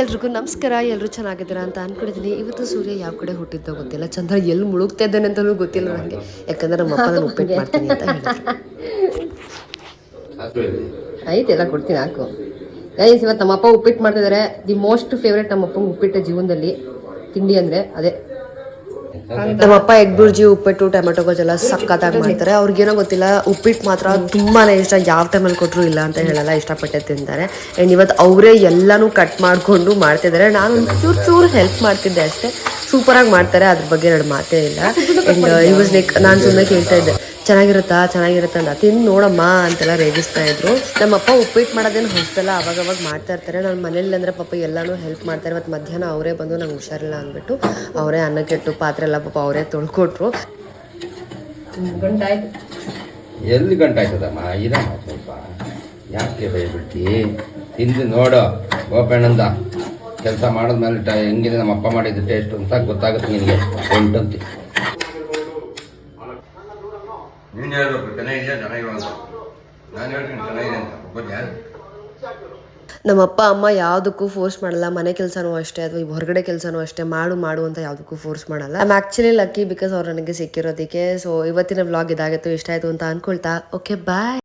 ಎಲ್ರಿಗೂ ನಮಸ್ಕಾರ. ಎಲ್ಲರೂ ಚೆನ್ನಾಗಿದ್ದೀರಾ ಅಂತ ಅನ್ಕೊಂಡಿದ್ದೀನಿ. ಇವತ್ತು ಸೂರ್ಯ ಯಾವ ಕಡೆ ಹುಟ್ಟಿದ್ದೋ ಗೊತ್ತಿಲ್ಲ, ಚಂದ್ರ ಎಲ್ಲಿ ಮುಳುಗ್ತಾ ಇದ್ದಾನೆ ಅಂತಲೂ ಗೊತ್ತಿಲ್ಲ ನನಗೆ. ಯಾಕಂದ್ರೆ ನಮ್ಮ ಅಪ್ಪ ನಾನು ಉಪ್ಪಿಟ್ಟು ಮಾಡ್ತೀನಿ ಅಂತ ಹೇಳಿದ್ರು. ಐತೆ ಎಲ್ಲ ಕೊಡ್ತೀನಿ ಹಾಕು. ಗೈಸ್, ಇವತ್ತು ನಮ್ಮಪ್ಪ ಉಪ್ಪಿಟ್ಟು ಮಾಡ್ತಿದ್ದಾರೆ. ದಿ ಮೋಸ್ಟ್ ಫೇವ್ರೇಟ್ ನಮ್ಮಪ್ಪಂಗೆ ಉಪ್ಪಿಟ್ಟು ಜೀವನದಲ್ಲಿ ತಿಂಡಿ ಅಂದರೆ ಅದೇ. ನಮ್ಮಪ್ಪ ಎಗ್ ಬುರ್ಜಿ, ಉಪ್ಪಿಟ್ಟು, ಟೊಮೆಟೊ ಗೊಜ್ಜೆಲ್ಲ ಸಕ್ಕತ್ತಾಗಿ ಮಾಡ್ತಾರೆ. ಅವ್ರಿಗೇನೋ ಗೊತ್ತಿಲ್ಲ, ಉಪ್ಪಿಟ್ಟು ಮಾತ್ರ ತುಂಬಾ ಇಷ್ಟ. ಯಾವ ಟೈಮಲ್ಲಿ ಕೊಟ್ಟರು ಇಲ್ಲ ಅಂತ ಹೇಳಲ್ಲ, ಇಷ್ಟಪಟ್ಟೆ ತಿಂತಾರೆ. ಆ್ಯಂಡ್ ಇವತ್ತು ಅವರೇ ಎಲ್ಲನೂ ಕಟ್ ಮಾಡಿಕೊಂಡು ಮಾಡ್ತಿದ್ದಾರೆ. ನಾನು ಚೂರು ಹೆಲ್ಪ್ ಮಾಡ್ತಿದ್ದೆ ಅಷ್ಟೇ. ಸೂಪರಾಗಿ ಮಾಡ್ತಾರೆ, ಅದ್ರ ಬಗ್ಗೆ ಎರಡು ಮಾತೇ ಇಲ್ಲ. ಆ್ಯಂಡ್ ವಾಸ್ ಲೈಕ್, ನಾನು ಸುಮ್ಮನೆ ಕೇಳ್ತಾ ಇದ್ದೆ, ಚೆನ್ನಾಗಿರುತ್ತಾ ಅಂತ. ತಿಂದು ನೋಡಮ್ಮ ಅಂತೆಲ್ಲ ರೇಗಿಸ್ತಾ ಇದ್ರು. ನಮ್ಮಪ್ಪ ಉಪ್ಪಿಟ್ಟು ಮಾಡೋದೇನು ಹೊಸದಲ್ಲ, ಅವಾಗ ಮಾಡ್ತಾ ಇರ್ತಾರೆ. ನಾನು ಮನೇಲಿ ಅಂದರೆ ಪಾಪ ಎಲ್ಲನೂ ಹೆಲ್ಪ್ ಮಾಡ್ತಾರೆ. ಮತ್ತು ಮಧ್ಯಾಹ್ನ ಅವರೇ ಬಂದು ನಂಗೆ ಹುಷಾರಿಲ್ಲ ಅಂದ್ಬಿಟ್ಟು ಅವರೇ ಅನ್ನಕ್ಕೆಟ್ಟು ಪಾತ್ರೆ ಎಲ್ಲ ಪಾಪ ಅವರೇ ತೊಳ್ಕೊಟ್ರು. ಗಂಟಾಯ್ತು. ಎಲ್ಲಿ ಗಂಟಾಯ್ತದಮ್ಮ? ಇದಮ್ಮ ಸ್ವಲ್ಪ ಯಾಕೆ ಬೈಬಿಡ್ತಿ? ತಿಂದು ನೋಡು ಗೋಪಣ್ಣಂದ ಕೆಲಸ ಮಾಡಿದ್ಮೇಲೆ ಹೆಂಗಿದೆ ನಮ್ಮ ಅಪ್ಪ ಮಾಡಿದ್ದು ಟೇಸ್ಟ್ ಅಂತ ಗೊತ್ತಾಗುತ್ತೆ ನಿನಗೆ. ಎಂಟಂತಿ ನೀನು ಹೇಳ್ಬೇಕು, ಚೆನ್ನಾಗಿದೆ ಚೆನ್ನಾಗಿರೋ ಅಂತ. ನಾನು ಹೇಳ್ತೀನಿ ಚೆನ್ನಾಗಿದೆ ಅಂತ. ಒಬ್ಬರು ಯಾರು? ನಮ್ಮಪ್ಪ ಅಮ್ಮ ಯಾವುದಕ್ಕೂ ಫೋರ್ಸ್ ಮಾಡಲ್ಲ. ಮನೆ ಕೆಲಸನೂ ಅಷ್ಟೇ ಅಥವಾ ಹೊರಗಡೆ ಕೆಲಸನೂ ಅಷ್ಟೇ, ಮಾಡು ಅಂತ ಯಾವುದಕ್ಕೂ ಫೋರ್ಸ್ ಮಾಡಲ್ಲ. I am actually lucky because ಅವ್ರು ನನಗೆ ಸಿಕ್ಕಿರೋದಕ್ಕೆ. ಸೊ ಇವತ್ತಿನ ವ್ಲಾಗ್ ಇದಾಗಿತ್ತು, ಇಷ್ಟ ಆಯಿತು ಅಂತ ಅಂದ್ಕೊಳ್ತಾ ಓಕೆ ಬಾಯ್.